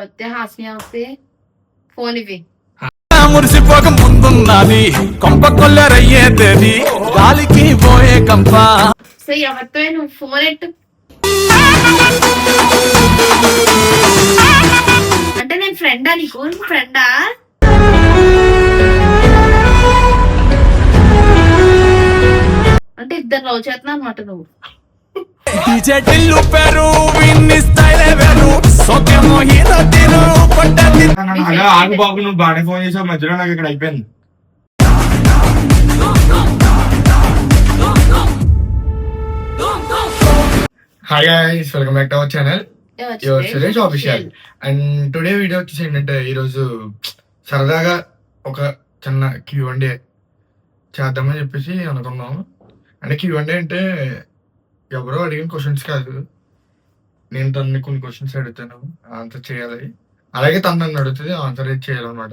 వస్తే హాస్ని వస్తే ఫోన్ ఇవి. మురిసిపోక ముందున్నది కొంప కొల్లరయ్యేది గాలికి పోయే కంప. సో ఎవరితో నువ్వు ఫోన్ ఎట్టు అంటే నేను ఫ్రెండా నీకు? ఫ్రెండా? అంటే ఇద్దరు లవ్ చేస్తున్నా అనమాట నువ్వు. ఆగు బాబు, నువ్వు బాగానే ఫోన్ చేసావు, మధ్యలో నాకు ఇక్కడ అయిపోయింది. Hi guys, welcome back to our channel your Suresh official. And today video వచ్చేసి ఏంటంటే, ఈరోజు సరదాగా ఒక చిన్న Q&A చేద్దామని చెప్పేసి అనుకున్నాము. అంటే Q&A అంటే ఎవరో అడిగిన క్వశ్చన్స్ కాదు, నేను తనని కొన్ని క్వశ్చన్స్ అడుగుతాను, ఆన్సర్ చేయాలి. అలాగే తను నన్ను అడుగుతుంది, ఆన్సర్ చేయాలన్నమాట.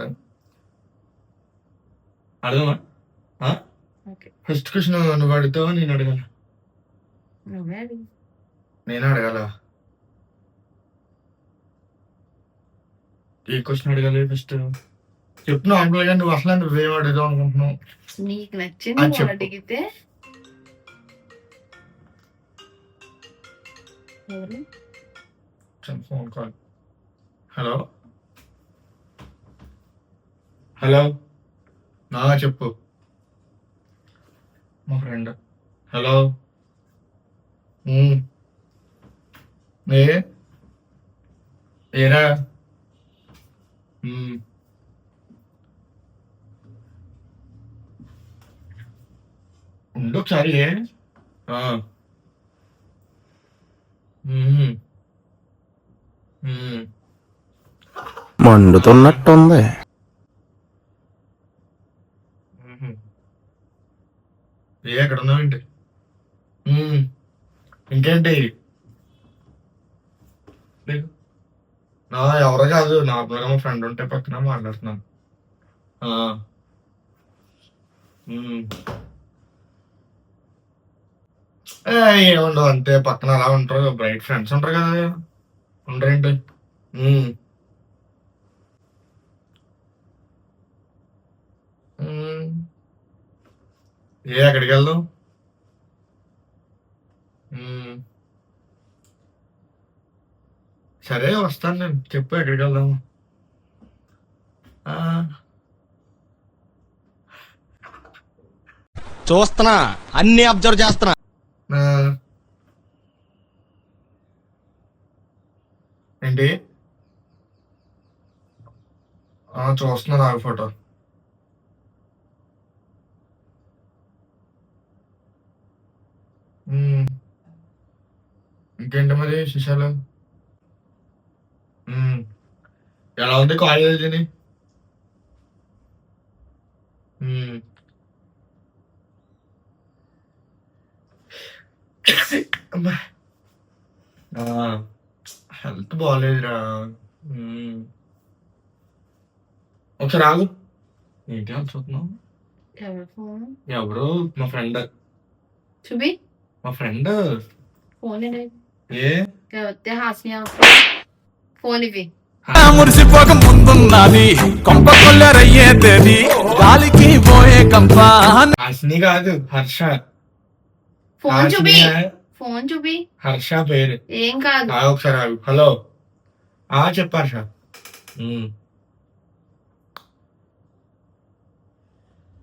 అర్థమా? ఫస్ట్ క్వశ్చన్ నువ్వు అడుగుతావా నేను అడగాల? నేను అడగాల? ఏ క్వశ్చన్ అడగాలి ఫస్ట్ చెప్పు. నార్మల్గా నువ్వు అసలు నువ్వేం అడుగుదాం అనుకుంటున్నావు? నీకు నచ్చింది అడిగితే. Phone call. హలో హలో, నా చెప్పు. మా ఫ్రెండ్. హలో. ఏరా? ఉండు ఒకసారి. మండుతున్నట్టుంది. ఎక్కడ ఉన్నావేంటి? ఇంకేంటి? ఎవరో కాదు, నార్మల్గా మా ఫ్రెండ్ ఉంటే పక్కన మాట్లాడుతున్నాను. ఏముండవు, అంతే పక్కన అలా ఉంటారు, బ్రైట్ ఫ్రెండ్స్ ఉంటారు కదా, ఉండరేంటి? ఎక్కడికి వెళ్దాం? సరే వస్తాను నేను, చెప్పు ఎక్కడికి వెళ్దాము? చూస్తున్నా, అన్ని అబ్జర్వ్ చేస్తున్నా. ఏంటి చూస్తున్నా నాకు ఫోటో. ఇంకేంటి మరి విశేషాలు? ఎలా ఉంది కాలేజీని? హెల్త్ బాగాలేదురా. ఒకసారి రాగు. ఏంటి అని చూస్తున్నావు? ఎవరు? మా ఫ్రెండ్. చూపి. మా ఫ్రెండ్. ఫోన్ ఏ వస్తే హాస్ని ఫోన్ ఇవి. మురిసిపోక ముందున్నది కొంప కొల్లరయ్యేది గాలికి పోయే కంప. హాస్ని కాదు, హర్ష. ఫోన్ చూపి. ఫోన్ చూపి. హర్ష పేరు. ఏం కాదు. ఒకసారి ఆగు. హలో. చెప్పు హర్ష.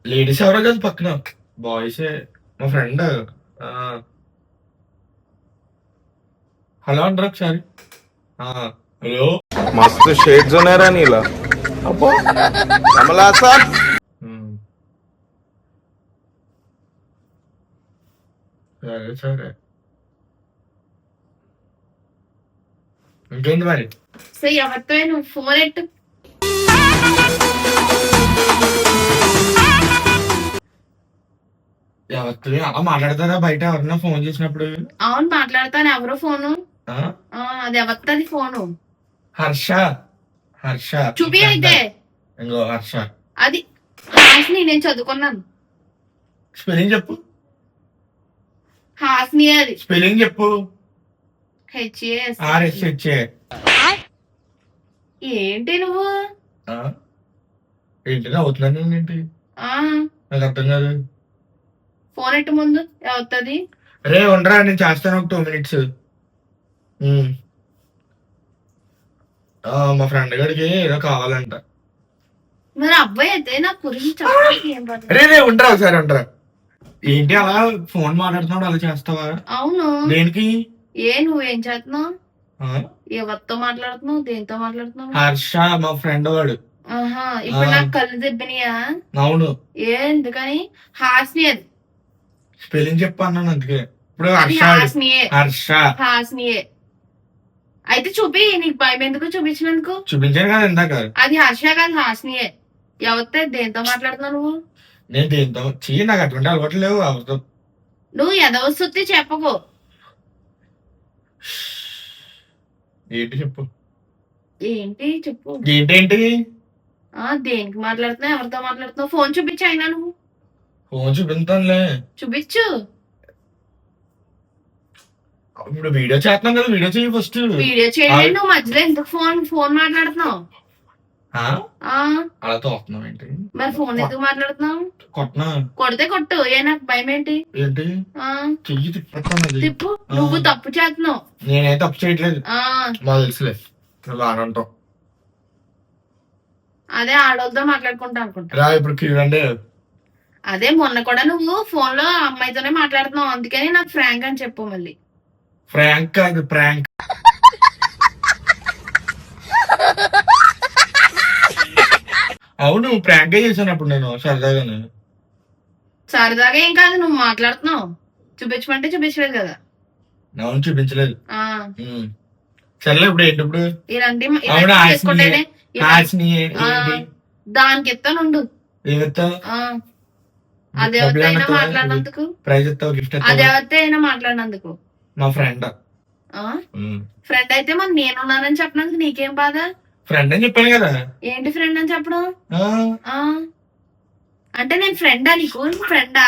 లేడీస్ ఎవరో కాదు పక్కన, బాయ్సే. మా ఫ్రెండ్. హలో అంటారు ఒకసారి. హలో. मस्त शेड जो नाही राणीला कमला असा. సరే సరే, ఇంకేంటి మరి? సో ఎవరితో నువ్వు ఫోన్ ఎట్టు ఎవరితో అలా మాట్లాడతారా బయట ఎవరన్నా ఫోన్ చేసినప్పుడు? అవును మాట్లాడతాను. ఎవరో ఫోను? అది ఎవరిది ఫోను? హర్ష. హర్ష చూపి. అయితే ఇంకో హర్ష. అది హాస్ని, నేను చదువుకున్నాను. స్పెల్లింగ్ చెప్పు. హాస్ని అది స్పెల్లింగ్ చెప్పు. HAS. RSHA. ఏంటి నువ్వు ఆ? ఏంటి నవ్వుతున్నాను ఏంటి ఆ నాకు అర్థం కాదు. ఫోన్ ఎట్టు ముందు అవుతుంది. రే ఉండరా నేను చేస్తాను ఒక 2 minutes. మా ఫ్రెండ్ గడికి ఏదో కావాలంట. మరి అబ్బాయి అయితే నా గురించి చెప్పడానికి ఏం పని? రే ఉండరా ఒకసారి ఉండరా. ఏంటి అలా ఫోన్ మాట్లాడుతున్నాడు అలా చేస్తావా? అవును. దేనికి? నువ్వేం చేస్తున్నావు? ఆ? ఎవరితో మాట్లాడుతున్నావు? దేంతో మాట్లాడుతున్నావు? హర్ష మా ఫ్రెండ్ వాడు. ఆహా, ఇప్పుడు నాకు కళ్ళు దెబ్బనియా? అవును. ఎందుకని? హాస్ని అది. స్పెల్లింగ్ చెప్పు అన్నాను అందుకే. ఇప్పుడు అది హర్ష హాస్నియే. హర్ష హాస్నియే. అయితే చూపి, నీకు భయం ఎందుకు చూపించినందుకు? చూపించాను కదా ఇందాక. అది హర్ష కాదు, హాస్నియే. ఎవరితో దేంతో మాట్లాడుతున్నావు నువ్వు? నేను దేంతో చెయ్యి, నాకు అటువంటి అలవాట్లు లేవు ఎవరితో. నువ్వు ఎదవ సుత్తి చెప్పకు. ఏంటి చెప్పు. ఏంటి చెప్పు. ఏంటేంటి? దేనికి మాట్లాడుతున్నావు? ఎవరితో మాట్లాడుతున్నావు? ఫోన్ చూపించు. అయినా నువ్వు ఫోన్ చూపించానులే. చూపించు. ఇప్పుడు వీడియో చేస్తున్నాం కదా, వీడియో చెయ్యి ఫస్ట్. వీడియో చేయండి. నువ్వు మధ్యలో ఎందుకు ఫోన్ మాట్లాడుతున్నావు? అలా తోస్తున్నావు ఏంటి? మరి ఫోన్ ఎందుకు మాట్లాడుతున్నావు? కొట్టనా? కొడితే కొట్టు. నాకు భయం ఏంటి? ఏంటి చెయ్యి తిప్పేస్తాను అది. తిప్పు. నువ్వు తప్పు చేస్తున్నావు. నేనే తప్పు చేయట్లేదు. మాకు తెలుసులే, నువ్వు బాగా ఉంటావు. అదే ఆడోళ్ళతో మాట్లాడుకుంటా అనుకుంటా. రా ఇప్పుడు చూడండి. అదే మొన్న కూడా నువ్వు ఫోన్ లో అమ్మాయితోనే మాట్లాడుతున్నావు, అందుకని నాకు ఫ్రాంక్ అని చెప్పు. మళ్ళీ ఫ్రాంక్ కాదు, ప్రాంక్. అవును ప్రాంకే చేశాను అప్పుడు నేను సరదాగానే. సరదాగా ఏం కాదు, నువ్వు మాట్లాడుతున్నావు. చూపించమంటే చూపించలేదు కదా. అవును చూపించలేదు. సర్లే ఇప్పుడు ఏంటి ఇప్పుడు? ఇలాంటి అవును, చేసుకుంటేనే దానికి ఎత్తానుండు. ఏమిస్తావు? అదేవరితో అయినా మాట్లాడినందుకు. ప్రైజ్ ఇస్తావు, గిఫ్ట్ ఇస్తావు? అదేవరితో అయినా మాట్లాడినందుకు. మా ఫ్రెండ్. ఫ్రెండ్ అయితే మరి నేనున్నానని చెప్పడానికి నీకేం బాధ? ఫ్రెండ్ అని చెప్పాను కదా. ఏంటి ఫ్రెండ్ అని చెప్పడం? అంటే నేను ఫ్రెండా నీకు? ఫ్రెండా?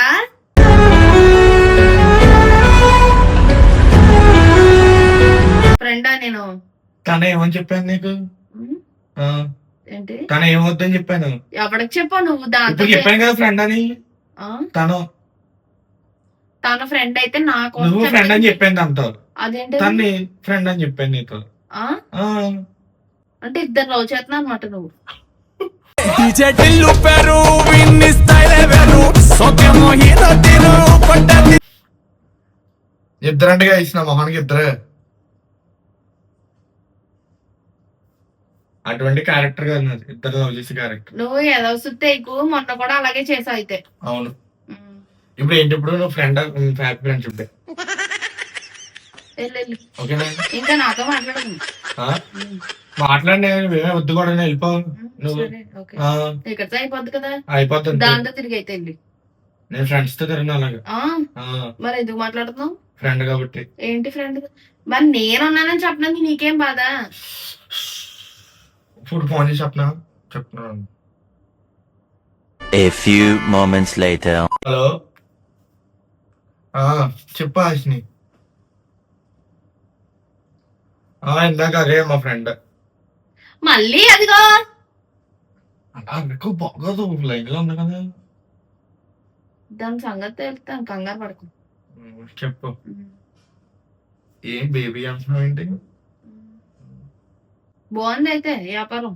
ఫ్రెండా నేను? తన ఏమని చెప్పాను నీకు? ఏంటి తన ఏమవుద్దని చెప్పాను? ఎవరికి చెప్పావు నువ్వు? దాంతో చెప్పాను కదా ఫ్రెండ్ అని. తన ఫ్రెండ్ అయితే నాకు నువ్వు ఫ్రెండ్ అని చెప్పాను దాంతో. అదేంటి తన్ని ఫ్రెండ్ అని చెప్పాను నీతో. అంటే ఇద్దరు లవ్ చేస్తున్నా అనమాట నువ్వు. ఇద్దరంటగా ఇచ్చిన మొహానికి ఇద్దరే. అటువంటి క్యారెక్టర్ కాదు నాది, ఇద్దరు లవ్ చేసే క్యారెక్టర్. నువ్వు ఏదో సుత్తే మొన్న కూడా అలాగే చేసావు అయితే. అవును. ఇప్పుడు ఏంటి? ఇప్పుడు నువ్వు ఫ్రెండ్ హ్యాపీ ఫ్రెండ్షిప్ డే. ఓకేనా? ఇంకా నాతో మాట్లాడదు. మాట్లాడి మేమే వద్దు కూడా వెళ్ళిపోవు నువ్వు. ఇక్కడితో అయిపోద్ది కదా. అయిపోతుంది. దాంతో తిరిగి అయితే వెళ్ళి. నేను ఫ్రెండ్స్ తో తిరిగిన అలాగే. మరి ఎందుకు మాట్లాడుతున్నావు? ఫ్రెండ్ కాబట్టి. ఏంటి ఫ్రెండ్? మరి నేనున్నానని చెప్పడానికి నీకేం బాధ? ఇప్పుడు ఫోన్ చేసి చెప్తున్నాను. A few moments later. Hello, చెప్పు హాష్ని. ఇందాక అదే మా ఫ్రెండ్. మళ్ళీ అదిగో అలా బాగోదు, లైన్ లో ఉంది కదా. దాని సంగతి వెళ్తాను, కంగారు పడుకో. చెప్పు. ఏం బేబీ అంటున్నావు ఏంటి? బాగుంది అయితే వ్యాపారం.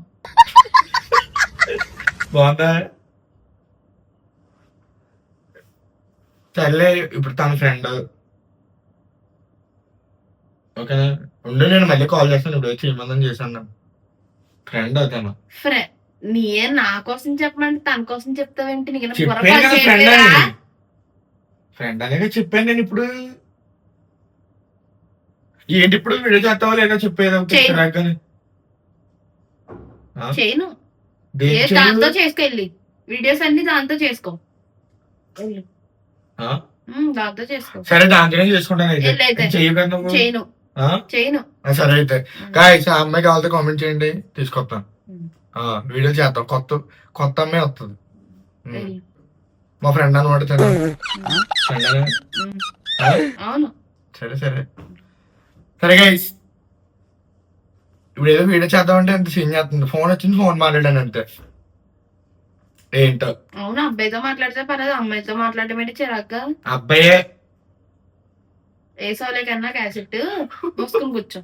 బాగుందా? సర్లే ఇప్పుడు తన ఫ్రెండ్. ఓకేనా? ఉండు, నేను మళ్ళీ కాల్ చేస్తాను. ఇప్పుడు వచ్చి ఏమందని చేశాను. ఫ్రెండ్ అవుతాను. నా కోసం చెప్పమంటే తన కోసం చెప్తావేంటి? నీకు చెప్పాను కదా ఫ్రెండ్ అని. ఫ్రెండ్ అనేది చెప్పాను నేను. ఇప్పుడు ఏంటి? ఇప్పుడు వీడియో చేస్తావా లేదా చెప్పేది? చేయను. దాంతో చేసుకెళ్ళి వీడియోస్ అన్ని దాంతో చేసుకో. దాంతో చేసుకో. సరే, దాంతోనే చేసుకుంటాను అయితే. చేయను. చేయను. సరే అయితే గాయ్స్, ఆ అమ్మాయి కావాలంటే కామెంట్ చేయండి, తీసుకొస్తాను. వీడియో చేద్దాం. కొత్త అమ్మాయి వస్తుంది. మా ఫ్రెండ్ అనమాట. అవును. సరే సరే సరే గాయ్స్, ఇప్పుడు ఏదో వీడియో చేద్దామంటే అంత సీన్ చేస్తుంది. ఫోన్ వచ్చింది, ఫోన్ మాట్లాడాను అంతే. ఏంటో అవును, అబ్బాయితో మాట్లాడితే పర్లేదు, అమ్మాయితో మాట్లాడటం ఏంటి చిరాగ్గా? అబ్బాయే. వేసోలే కన్నా క్యాసెట్ మూసుకుని కూర్చో.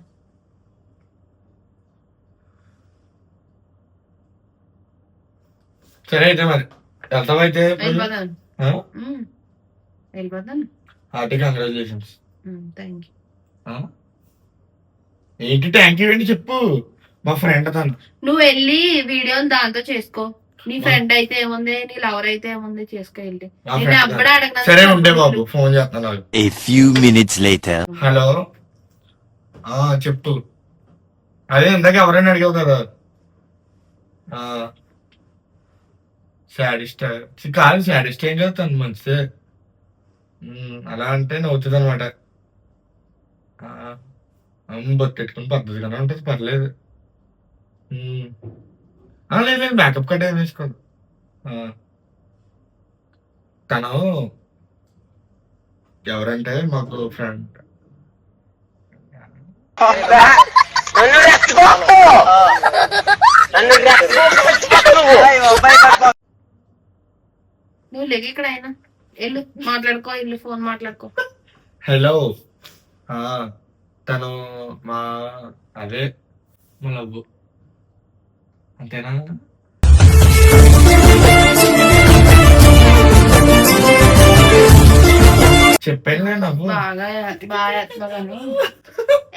సరే అయితే మరి వెళ్తామైతే. వెళ్ళిపోతాను. వెళ్ళిపోతాను. Hearty congratulations. Thank you. ఏంటి థ్యాంక్ యూ ఏంటి చెప్పు. మా ఫ్రెండ్ తను. నువ్వు వెళ్ళి వీడియోని దాంతో చేసుకో. నీ ఫ్రెండ్ అయితే ఏముంది, నీ లవర్ అయితే ఏముంది, చేసుకో వెళ్ళి. నేను అప్పుడే సరే ఉండే బాబు, ఫోన్ చేస్తున్నాను. A few minutes later. Hello, చెప్పు. అదే ఇందాక ఎవరైనా అడిగావు కదా, శాడిస్ట్ కాదు. శాడిస్ట్ ఏం కాదు, తను మంచిదే. అలా అంటే నవ్వుతుంది అనమాట. బొట్టెట్టుకుని పద్ధతిగానే ఉంటుంది, పర్లేదు. లేదు లేదు, మేకప్ కట్ ఏం వేసుకోదు. తను ఎవరంటే మాకు ఫ్రెండ్. నువ్వు లెగ్ ఇక్కడ అయినా వెళ్ళు, మాట్లాడుకో, ఇల్లు ఫోన్ మాట్లాడుకో. హలో, తను మా అదే మా లవ్. అంతేనా? చెప్పాను నవ్వు. బాగా కానీ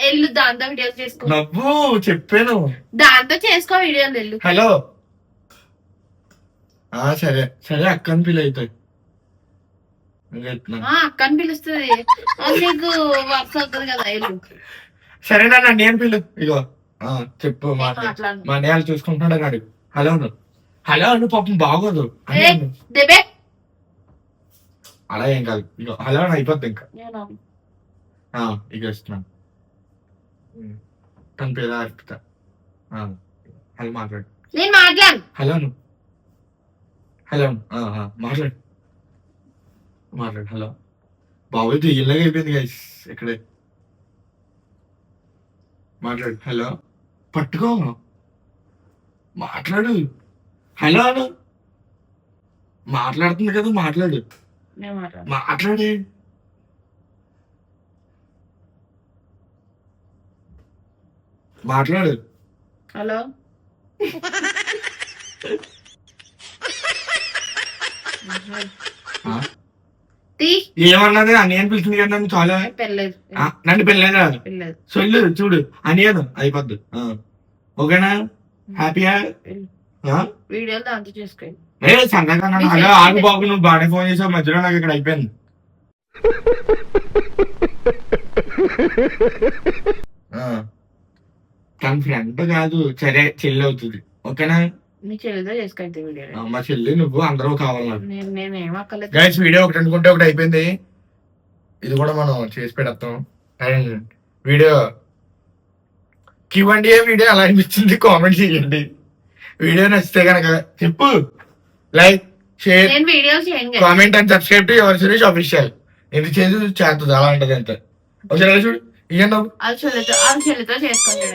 వెళ్ళు, దాంతో వీడియోలు చేసుకో. నవ్వు చెప్పాను, దాంతో చేసుకో వీడియోలు. వెళ్ళు. హలో, సరే సరే, అక్కని పిల్ల అవుతాయి. అక్కని పిలుస్తుంది, నీకు వర్క్ అవుతుంది కదా. వెళ్ళు. సరే నాన్న, నేను పిల్లు. ఇగో చెప్పు. మాట్లాడు. మా నేలు చూసుకుంటున్నాడు అన్నాడు. హలో అను, హలో అను, పాపం బాగోదు. దేబే అలా ఏం కాదు. ఇగో హలో అని అయిపోద్ది ఇంకా. నేను ఇక వస్తున్నాను. తన పేరు అర్పిత. హలో మాట్లాడు. నేను మాట్లాడు. హలో అను, హలో మాట్లాడు మాట్లాడు. హలో బాబు, ఇలాగ అయిపోయింది గైస్ ఇక్కడే. మాట్లాడు. హలో పట్టుకో, మాట్లాడు. హలో అను, మాట్లాడుతుంది కదా, మాట్లాడు. మాట్లాడే. మాట్లాడు. హలో, ఏమన్నది? అని పిలిచింది కదా నన్ను. చాలా పెళ్ళలేదు, నన్ను పెళ్ళైనా పెళ్ళలేదు. సొల్లు చూడు అనియను అయిపోద్ది. ఓకేనా? హ్యాపీయా? వీడియోలు దాంతో చేసుకోండి. సంగతి హలో ఆగు బాబు, నువ్వు బాగానే ఫోన్ చేసావు, మధ్యలో నాకు ఇక్కడ అయిపోయింది. తన ఫ్రెండ్ కాదు, సరే చెల్లి అవుతుంది. ఓకేనా? మీ చెల్లితో చేసుకోండి వీడియో. మా చెల్లి నువ్వు అందరూ కావాలి. నేనేం అక్కర్లేదు. గైస్, వీడియో ఒకటి అనుకుంటే ఒకటి అయిపోయింది. ఇది కూడా మనం చేసి పెడతాం. అండ్ వీడియో Q&A వీడియో ఎలా అనిపించింది కామెంట్ చేయండి. వీడియో నచ్చితే కనుక చెప్పు, like, share, comment and subscribe to your Suresh official. ఇది చేస్తుంది అలా ఉంటుంది అంతే. ఒకసారి చూడు, ఇయ్యండి. వాళ్ళ చెల్లితో చేసుకోండి.